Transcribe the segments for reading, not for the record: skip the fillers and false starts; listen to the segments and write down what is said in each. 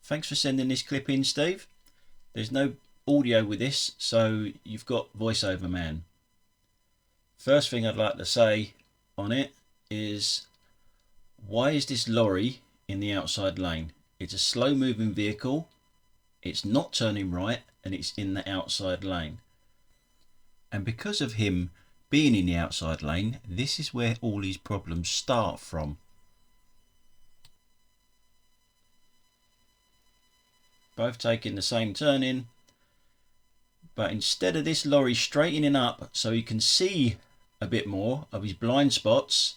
Thanks for sending this clip in, Steve. There's no audio with this, so you've got voiceover man. First thing I'd like to say on it is, why is this lorry in the outside lane? It's a slow moving vehicle, it's not turning right, and it's in the outside lane. And because of him being in the outside lane, this is where all these problems start from. Both taking the same turning, but instead of this lorry straightening up so he can see a bit more of his blind spots,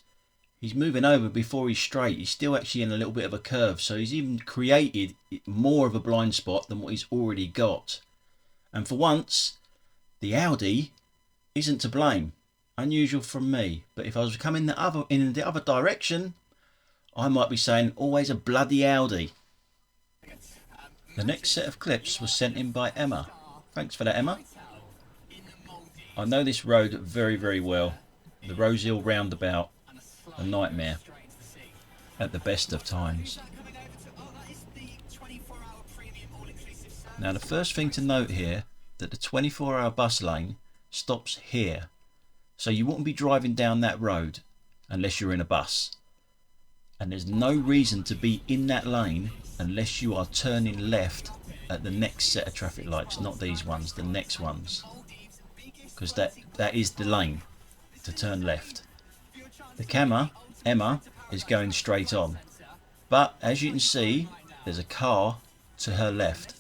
he's moving over before he's straight. He's still actually in a little bit of a curve, so he's even created more of a blind spot than what he's already got. And for once, the Audi isn't to blame. Unusual from me, but if I was coming in the other direction, I might be saying always a bloody Audi. The next set of clips was sent in by Emma. Thanks for that, Emma. I know this road very, very well. The Rose Hill roundabout, a nightmare at the best of times. Now the first thing to note here, that the 24-hour bus lane stops here. So you wouldn't be driving down that road unless you're in a bus. And there's no reason to be in that lane unless you are turning left at the next set of traffic lights, not these ones, the next ones. Because that is the lane to turn left. The camera, Emma, is going straight on. But as you can see, there's a car to her left.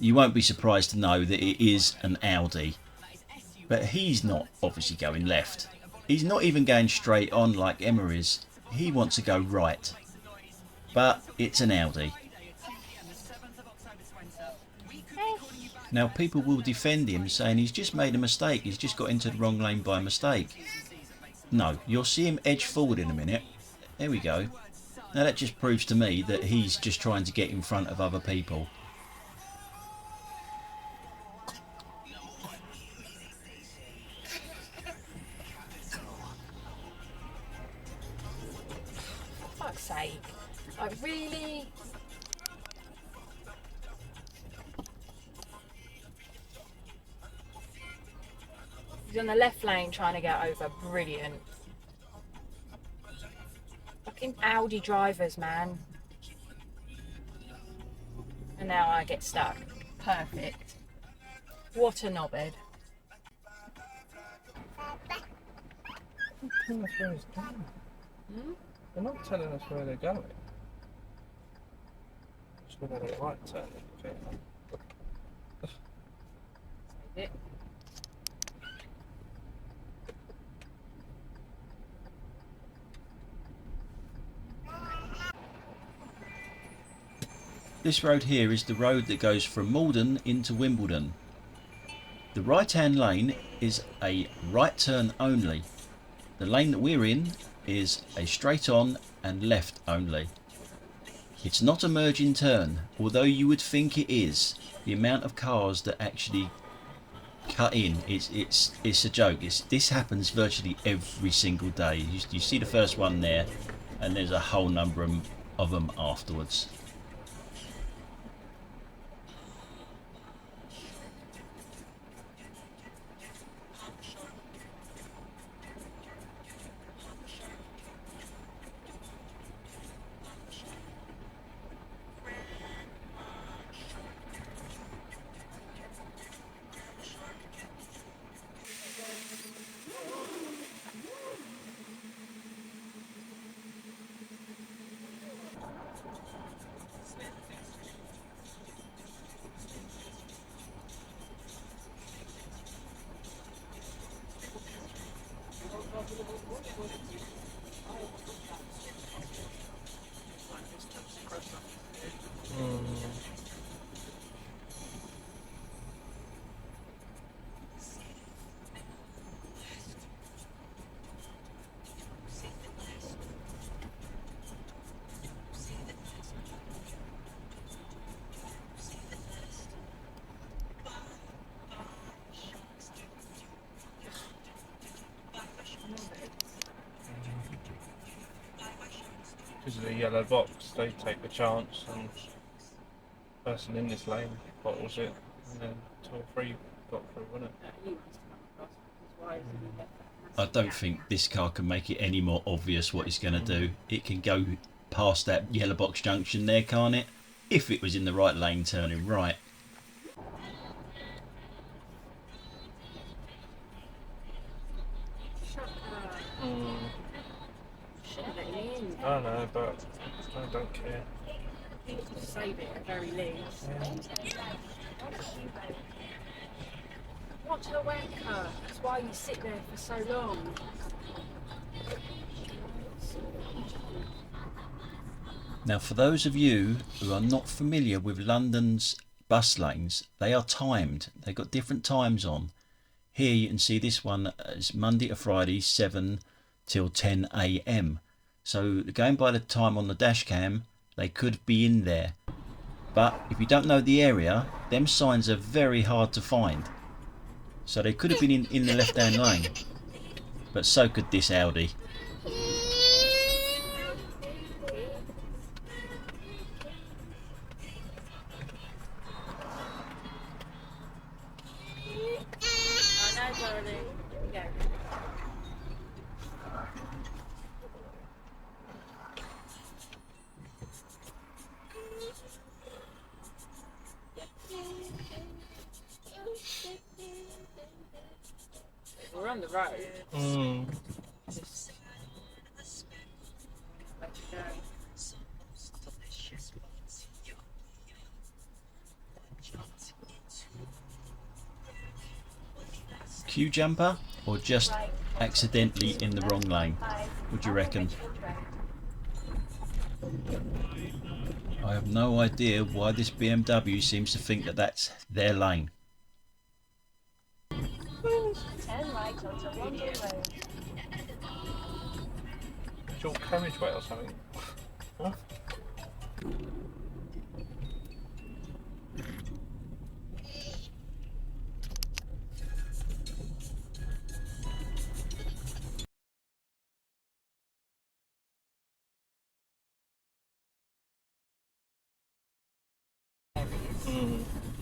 You won't be surprised to know that it is an Audi. But he's not obviously going left. He's not even going straight on like Emma is. He wants to go right. But it's an Audi. Now people will defend him saying he's just made a mistake. He's just got into the wrong lane by mistake. No, you'll see him edge forward in a minute. There we go. Now that just proves to me that he's just trying to get in front of other people. For fuck's sake. Like, really? He's on the left lane trying to get over. Brilliant. Fucking Audi drivers, man. And now I get stuck. Perfect. What a knobhead. They're not telling us where it's going. They're not telling us where they're going. Just going to the right turn. Save it. This road here is the road that goes from Malden into Wimbledon. The right hand lane is a right turn only. The lane that we're in is a straight on and left only. It's not a merging turn, although you would think it is. The amount of cars that actually cut in, it's a joke. This happens virtually every single day. You see the first one there, and there's a whole number of them afterwards. because of the yellow box, they take the chance, and the person in this lane bottles it, and then 2 or 3 got through, wasn't it? You must have come across because why is it that I massive don't gap? think this car can make it any more obvious what it's going to do. It can go past that yellow box junction there, can't it? If it was in the right lane turning right. Shut up. Should have let me in. I know, but I don't care. Just save it at the very least. Watch her wanker. That's why you sit there for so long. Now, for those of you who are not familiar with London's bus lanes, they are timed. They've got different times on. Here you can see this one is Monday to Friday, 7 till 10 AM. So going by the time on the dash cam, they could be in there. But if you don't know the area, them signs are very hard to find. So they could have been in the left-hand lane. But so could this Audi. I know, darling. Here we go. We're on the road. Just let you go. Queue jumper or just accidentally in the wrong lane? What do you reckon? I have no idea why this BMW seems to think that that's their lane. 10 right onto London Road. Dual carriageway or something. Huh?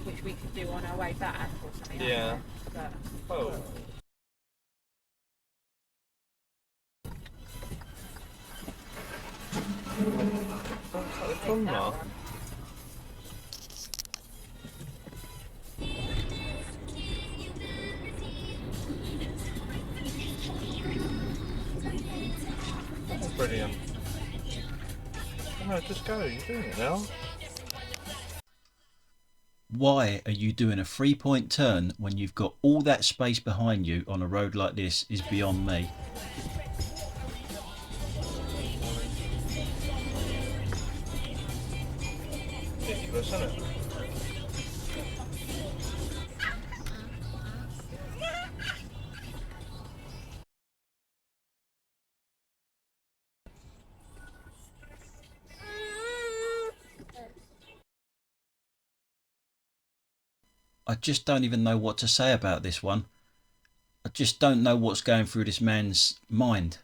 Which we could do on our way back or something. Yeah. But Oh. Don't cut the that corner. one. Brilliant. No, just go. You're doing it now. Why are you doing a 3-point turn when you've got all that space behind you on a road like this is beyond me. Ridiculous, isn't it? I just don't even know what to say about this one. I just don't know what's going through this man's mind.